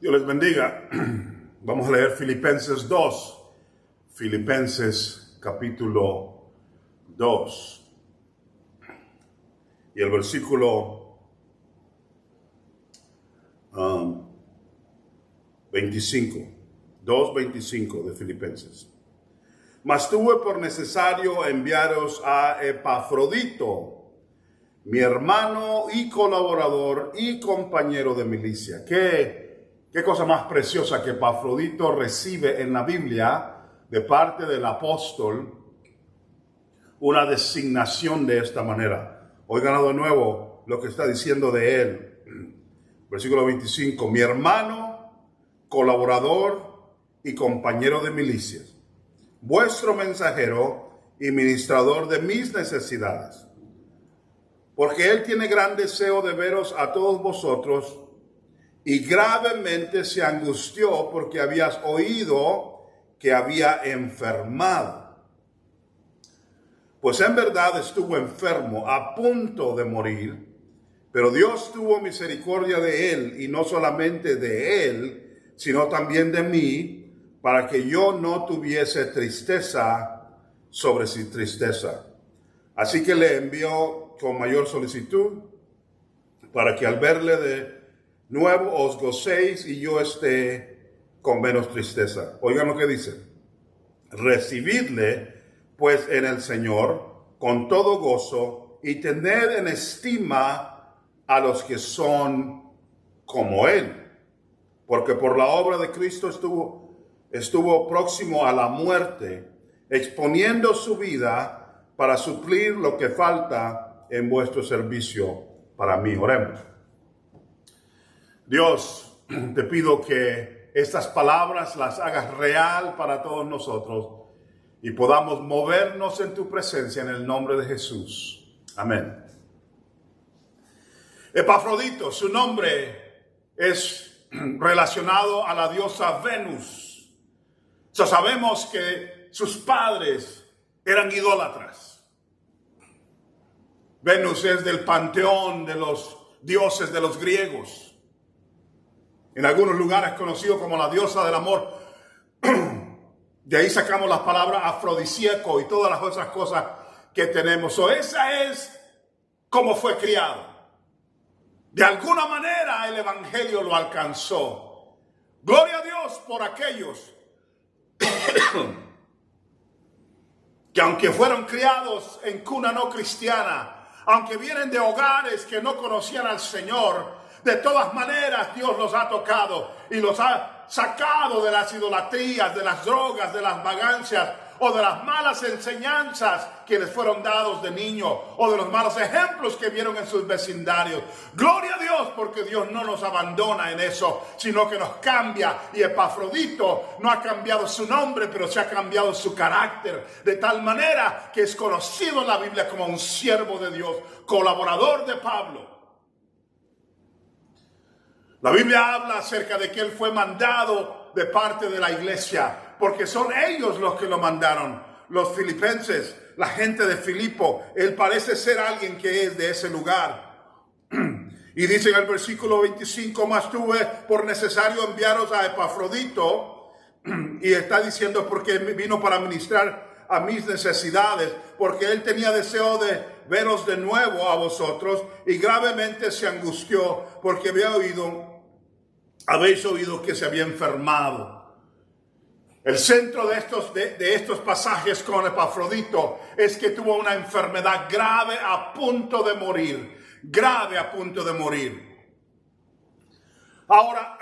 Dios les bendiga. Vamos a leer Filipenses 2. Filipenses capítulo 2. Y el versículo 25. 2:25 de Filipenses. Mas tuve por necesario enviaros a Epafrodito, mi hermano y colaborador y compañero de milicia. Qué cosa más preciosa que Epafrodito recibe en la Biblia de parte del apóstol una designación de esta manera. Oigan de nuevo lo que está diciendo de él. Versículo 25. Mi hermano, colaborador y compañero de milicias, vuestro mensajero y ministrador de mis necesidades. Porque él tiene gran deseo de veros a todos vosotros, y gravemente se angustió porque habías oído que había enfermado. Pues en verdad estuvo enfermo, a punto de morir, pero Dios tuvo misericordia de él, y no solamente de él, sino también de mí, para que yo no tuviese tristeza sobre su tristeza. Así que le envió con mayor solicitud, para que al verle de nuevo os gocéis y yo esté con menos tristeza. Oigan lo que dice. Recibidle pues en el Señor con todo gozo y tened en estima a los que son como él. Porque por la obra de Cristo estuvo próximo a la muerte, exponiendo su vida para suplir lo que falta en vuestro servicio para mí. Oremos. Dios, te pido que estas palabras las hagas real para todos nosotros y podamos movernos en tu presencia en el nombre de Jesús. Amén. Epafrodito, su nombre es relacionado a la diosa Venus. Sabemos que sus padres eran idólatras. Venus es del panteón de los dioses de los griegos. En algunos lugares conocido como la diosa del amor. De ahí sacamos las palabras afrodisíaco y todas las otras cosas que tenemos. Esa es como fue criado. De alguna manera el evangelio lo alcanzó. Gloria a Dios por aquellos que aunque fueron criados en cuna no cristiana, aunque vienen de hogares que no conocían al Señor, de todas maneras Dios los ha tocado y los ha sacado de las idolatrías, de las drogas, de las vagancias o de las malas enseñanzas que les fueron dados de niño o de los malos ejemplos que vieron en sus vecindarios. Gloria a Dios, porque Dios no nos abandona en eso, sino que nos cambia. Y Epafrodito no ha cambiado su nombre, pero se ha cambiado su carácter, de tal manera que es conocido en la Biblia como un siervo de Dios, colaborador de Pablo. La Biblia habla acerca de que él fue mandado de parte de la iglesia, porque son ellos los que lo mandaron, los filipenses, la gente de Filipo. Él parece ser alguien que es de ese lugar. Y dice en el versículo 25, mas tuve por necesario enviaros a Epafrodito, y está diciendo porque vino para ministrar a mis necesidades, porque él tenía deseo de veros de nuevo a vosotros, y gravemente se angustió porque habéis oído que se había enfermado. El centro de estos pasajes con Epafrodito es que tuvo una enfermedad grave a punto de morir. Grave a punto de morir. Ahora,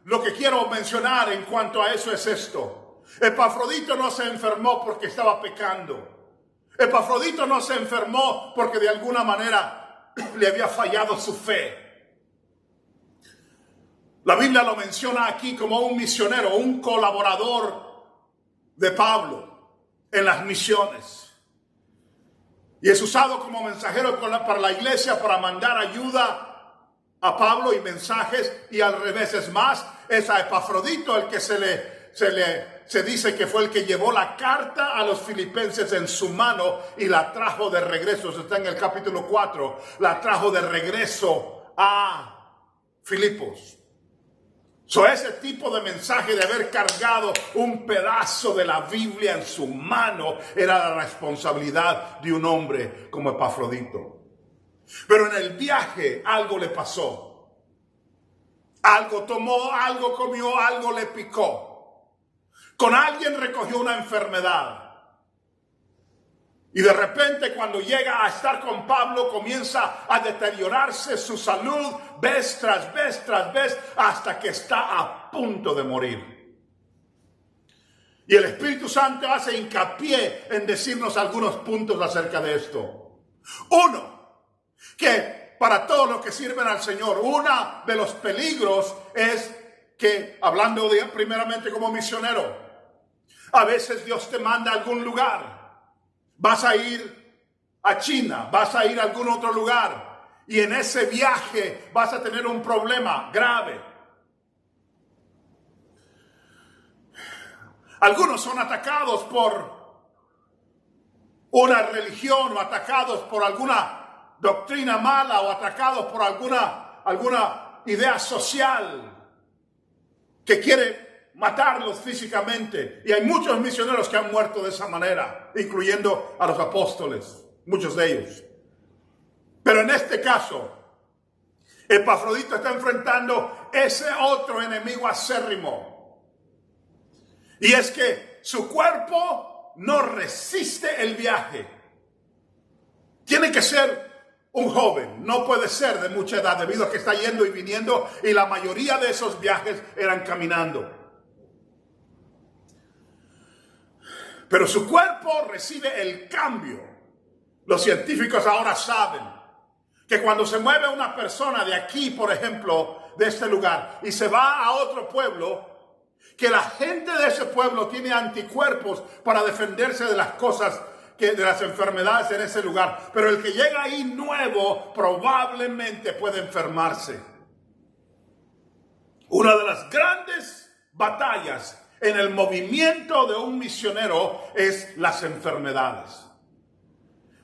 lo que quiero mencionar en cuanto a eso es esto. Epafrodito no se enfermó porque estaba pecando. Epafrodito no se enfermó porque de alguna manera le había fallado su fe. La Biblia lo menciona aquí como un misionero, un colaborador de Pablo en las misiones. Y es usado como mensajero para la iglesia para mandar ayuda a Pablo y mensajes, y al revés. Es más, es a Epafrodito el que se dice que fue el que llevó la carta a los filipenses en su mano y la trajo de regreso. Eso está en el capítulo 4. La trajo de regreso a Filipos. Ese tipo de mensaje de haber cargado un pedazo de la Biblia en su mano era la responsabilidad de un hombre como Epafrodito. Pero en el viaje algo le pasó. Algo tomó, algo comió, algo le picó. Con alguien recogió una enfermedad. Y de repente cuando llega a estar con Pablo comienza a deteriorarse su salud vez tras vez tras vez hasta que está a punto de morir. Y el Espíritu Santo hace hincapié en decirnos algunos puntos acerca de esto. Uno, que para todos los que sirven al Señor, uno de los peligros es que, hablando primeramente como misionero, a veces Dios te manda a algún lugar. Vas a ir a China, vas a ir a algún otro lugar y en ese viaje vas a tener un problema grave. Algunos son atacados por una religión o atacados por alguna doctrina mala o atacados por alguna idea social que quiere matarlos físicamente. Y hay muchos misioneros que han muerto de esa manera, incluyendo a los apóstoles, muchos de ellos. Pero en este caso, Epafrodito está enfrentando ese otro enemigo acérrimo. Y es que su cuerpo no resiste el viaje. Tiene que ser un joven, no puede ser de mucha edad, debido a que está yendo y viniendo, y la mayoría de esos viajes eran caminando. Pero su cuerpo recibe el cambio. Los científicos ahora saben que cuando se mueve una persona de aquí, por ejemplo, de este lugar, y se va a otro pueblo, que la gente de ese pueblo tiene anticuerpos para defenderse de las cosas, de las enfermedades en ese lugar. Pero el que llega ahí nuevo probablemente puede enfermarse. Una de las grandes batallas en el movimiento de un misionero es las enfermedades.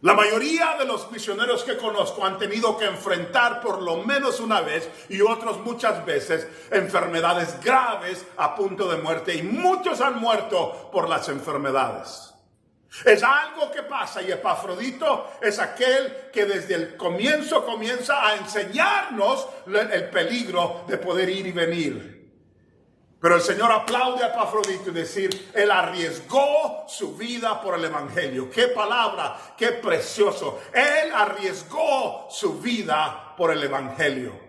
La mayoría de los misioneros que conozco han tenido que enfrentar por lo menos una vez y otros muchas veces enfermedades graves a punto de muerte, y muchos han muerto por las enfermedades. Es algo que pasa, y Epafrodito es aquel que desde el comienzo comienza a enseñarnos el peligro de poder ir y venir. Pero el Señor aplaude a Epafrodito y decir, él arriesgó su vida por el Evangelio. ¡Qué palabra! ¡Qué precioso! Él arriesgó su vida por el Evangelio.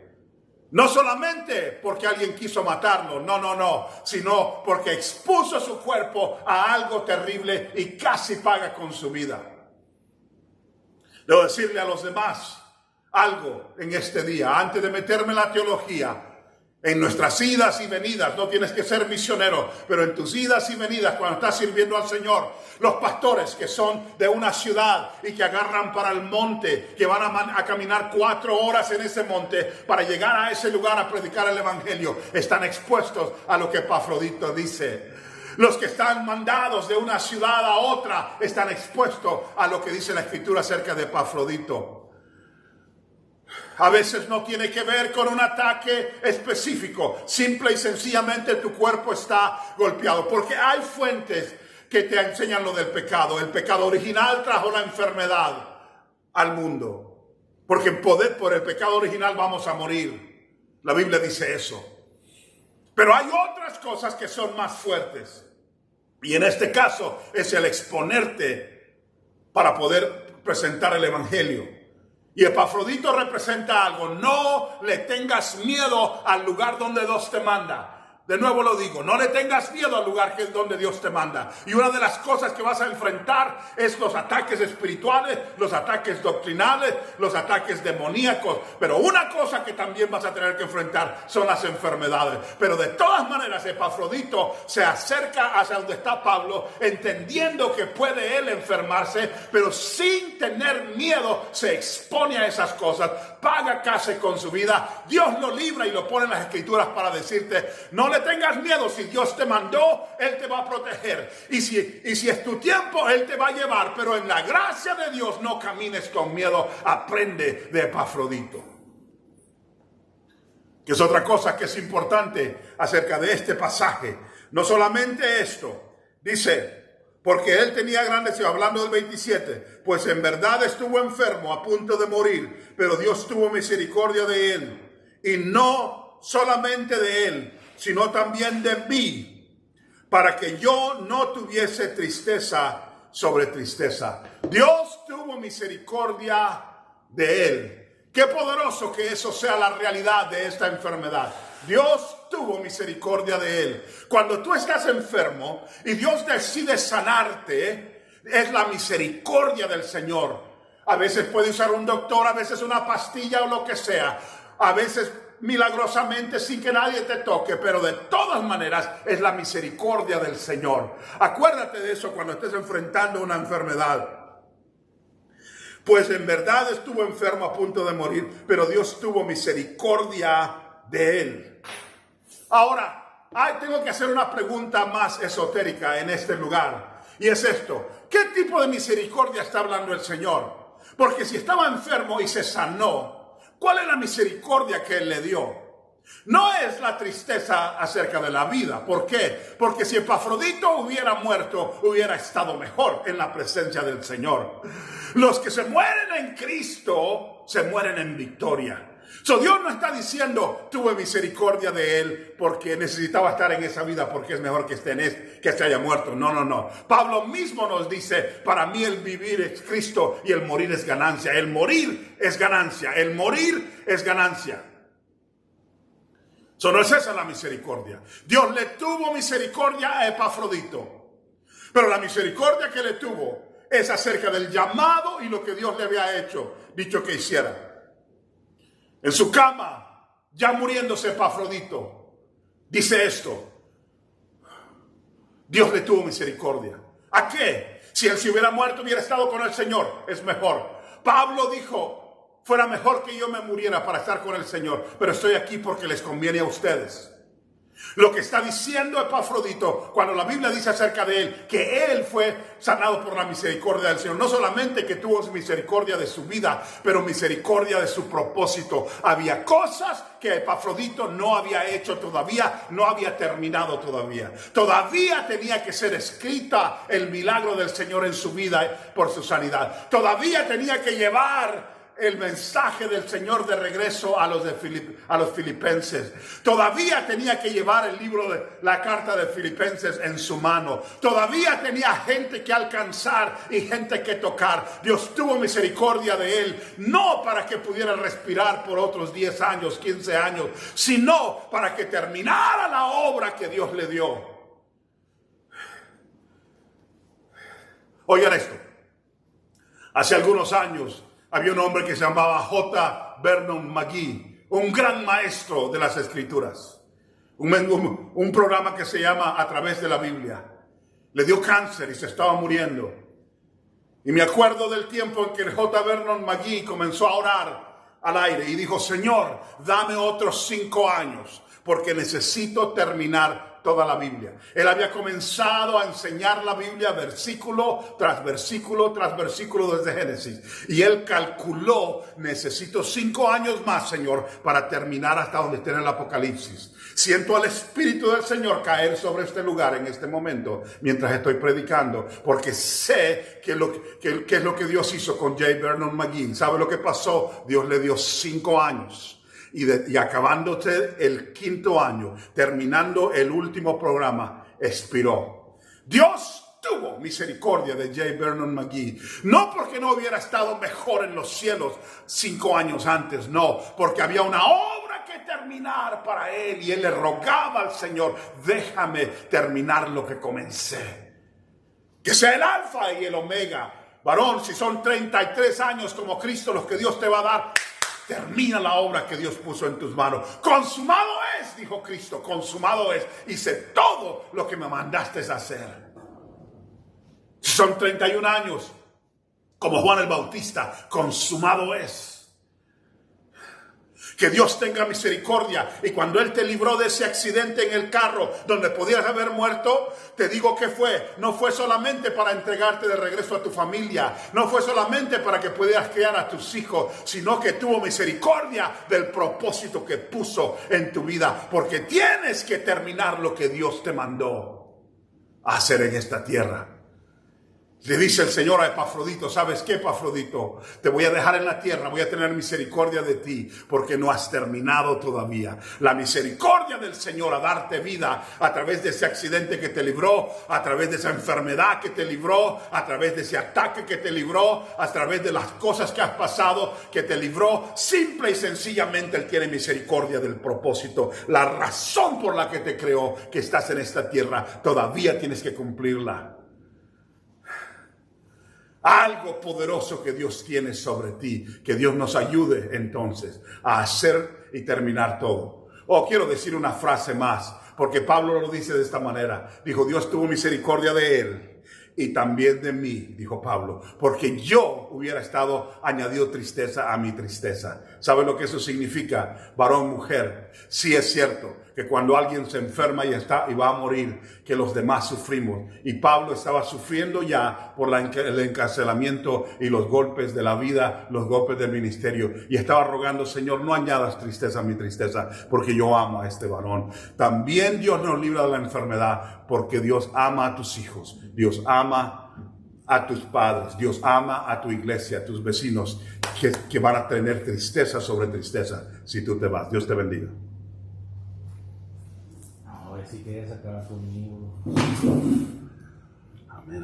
No solamente porque alguien quiso matarlo, no, sino porque expuso su cuerpo a algo terrible y casi paga con su vida. Debo decirle a los demás algo en este día, antes de meterme en la teología. En nuestras idas y venidas, no tienes que ser misionero, pero en tus idas y venidas, cuando estás sirviendo al Señor, los pastores que son de una ciudad y que agarran para el monte, que van a caminar 4 horas en ese monte para llegar a ese lugar a predicar el Evangelio, están expuestos a lo que Epafrodito dice. Los que están mandados de una ciudad a otra están expuestos a lo que dice la Escritura acerca de Epafrodito. A veces no tiene que ver con un ataque específico. Simple y sencillamente tu cuerpo está golpeado. Porque hay fuentes que te enseñan lo del pecado. El pecado original trajo la enfermedad al mundo. Porque por el pecado original vamos a morir. La Biblia dice eso. Pero hay otras cosas que son más fuertes. Y en este caso es el exponerte para poder presentar el Evangelio. Y Epafrodito representa algo. No le tengas miedo al lugar donde Dios te manda. De nuevo lo digo, no le tengas miedo al lugar que es donde Dios te manda. Y una de las cosas que vas a enfrentar es los ataques espirituales, los ataques doctrinales, los ataques demoníacos. Pero una cosa que también vas a tener que enfrentar son las enfermedades. Pero de todas maneras, Epafrodito se acerca hacia donde está Pablo, entendiendo que puede él enfermarse, pero sin tener miedo se expone a esas cosas, paga casi con su vida. Dios lo libra y lo pone en las Escrituras para decirte, no le tengas miedo. Si Dios te mandó, Él te va a proteger. Y si es tu tiempo, Él te va a llevar. Pero en la gracia de Dios no camines con miedo. Aprende de Epafrodito. Que es otra cosa que es importante acerca de este pasaje. No solamente esto, dice, porque él tenía gran deseo, hablando del 27, pues en verdad estuvo enfermo a punto de morir, pero Dios tuvo misericordia de él. Y no solamente de él, sino también de mí, para que yo no tuviese tristeza sobre tristeza. Dios tuvo misericordia de él. Qué poderoso que eso sea la realidad de esta enfermedad. Dios tuvo misericordia de él. Cuando tú estás enfermo y Dios decide sanarte, es la misericordia del Señor. A veces puede usar un doctor, a veces una pastilla o lo que sea. A veces milagrosamente sin que nadie te toque, pero de todas maneras es la misericordia del Señor. Acuérdate de eso cuando estés enfrentando una enfermedad. Pues en verdad estuvo enfermo a punto de morir, pero Dios tuvo misericordia de él. Ahora, tengo que hacer una pregunta más esotérica en este lugar. Y es esto: ¿qué tipo de misericordia está hablando el Señor? Porque si estaba enfermo y se sanó, ¿cuál es la misericordia que él le dio? No es la tristeza acerca de la vida. ¿Por qué? Porque si Epafrodito hubiera muerto, hubiera estado mejor en la presencia del Señor. Los que se mueren en Cristo, se mueren en victoria. Dios no está diciendo, tuve misericordia de él porque necesitaba estar en esa vida, porque es mejor que esté en que se haya muerto. No. Pablo mismo nos dice, para mí el vivir es Cristo y el morir es ganancia. El morir es ganancia. El morir es ganancia. No es esa la misericordia. Dios le tuvo misericordia a Epafrodito, pero la misericordia que le tuvo es acerca del llamado y lo que Dios le había dicho que hiciera. En su cama, ya muriéndose Epafrodito, dice esto: Dios le tuvo misericordia. ¿A qué? Si él se hubiera muerto, hubiera estado con el Señor, es mejor. Pablo dijo, fuera mejor que yo me muriera para estar con el Señor, pero estoy aquí porque les conviene a ustedes. Lo que está diciendo Epafrodito cuando la Biblia dice acerca de él que él fue sanado por la misericordia del Señor, no solamente que tuvo misericordia de su vida, pero misericordia de su propósito. Había cosas que Epafrodito no había hecho todavía, no había terminado todavía. Todavía tenía que ser escrita el milagro del Señor en su vida por su sanidad. Todavía tenía que llevar el mensaje del Señor de regreso a los filipenses. Todavía tenía que llevar el libro de la carta de Filipenses en su mano. Todavía tenía gente que alcanzar y gente que tocar. Dios tuvo misericordia de él, no para que pudiera respirar por otros 10 años, 15 años, sino para que terminara la obra que Dios le dio. Oigan esto. Hace algunos años había un hombre que se llamaba J. Vernon McGee, un gran maestro de las Escrituras. Un programa que se llama A Través de la Biblia. Le dio cáncer y se estaba muriendo. Y me acuerdo del tiempo en que el J. Vernon McGee comenzó a orar al aire y dijo: Señor, dame otros 5 años porque necesito terminar toda la Biblia. Él había comenzado a enseñar la Biblia versículo tras versículo tras versículo desde Génesis. Y él calculó, necesito 5 años más, Señor, para terminar hasta donde esté en el Apocalipsis. Siento al Espíritu del Señor caer sobre este lugar en este momento mientras estoy predicando, porque sé que es lo que Dios hizo con J. Vernon McGee. ¿Sabe lo que pasó? Dios le dio 5 años. Y acabándose el 5º año, terminando el último programa, expiró. Dios tuvo misericordia de J. Vernon McGee. No porque no hubiera estado mejor en los cielos 5 años antes, no. Porque había una obra que terminar para él. Y él le rogaba al Señor: déjame terminar lo que comencé. Que sea el alfa y el omega. Varón, si son 33 años como Cristo los que Dios te va a dar, termina la obra que Dios puso en tus manos. Consumado es, dijo Cristo, consumado es. Hice todo lo que me mandaste a hacer. Si son 31 años, como Juan el Bautista, consumado es. Que Dios tenga misericordia. Y cuando Él te libró de ese accidente en el carro donde podías haber muerto, te digo que fue. No fue solamente para entregarte de regreso a tu familia. No fue solamente para que pudieras criar a tus hijos, sino que tuvo misericordia del propósito que puso en tu vida. Porque tienes que terminar lo que Dios te mandó a hacer en esta tierra. Le dice el Señor a Epafrodito: ¿sabes qué, Epafrodito? Te voy a dejar en la tierra, voy a tener misericordia de ti, porque no has terminado todavía. La misericordia del Señor a darte vida a través de ese accidente que te libró, a través de esa enfermedad que te libró, a través de ese ataque que te libró, a través de las cosas que has pasado que te libró. Simple y sencillamente Él tiene misericordia del propósito. La razón por la que te creó, que estás en esta tierra, todavía tienes que cumplirla. Algo poderoso que Dios tiene sobre ti. Que Dios nos ayude entonces a hacer y terminar todo. Quiero decir una frase más, porque Pablo lo dice de esta manera. Dijo: Dios tuvo misericordia de él y también de mí, dijo Pablo, porque yo hubiera estado añadido tristeza a mi tristeza. ¿Sabe lo que eso significa, varón, mujer? Sí, es cierto que cuando alguien se enferma y va a morir, que los demás sufrimos. Y Pablo estaba sufriendo ya por el encarcelamiento y los golpes de la vida, los golpes del ministerio. Y estaba rogando: Señor, no añadas tristeza a mi tristeza, porque yo amo a este varón. También Dios nos libra de la enfermedad, porque Dios ama a tus hijos. Dios ama a tus padres. Dios ama a tu iglesia, a tus vecinos, que van a tener tristeza sobre tristeza si tú te vas. Dios te bendiga. Ahora sí quería sacar conmigo. Amén.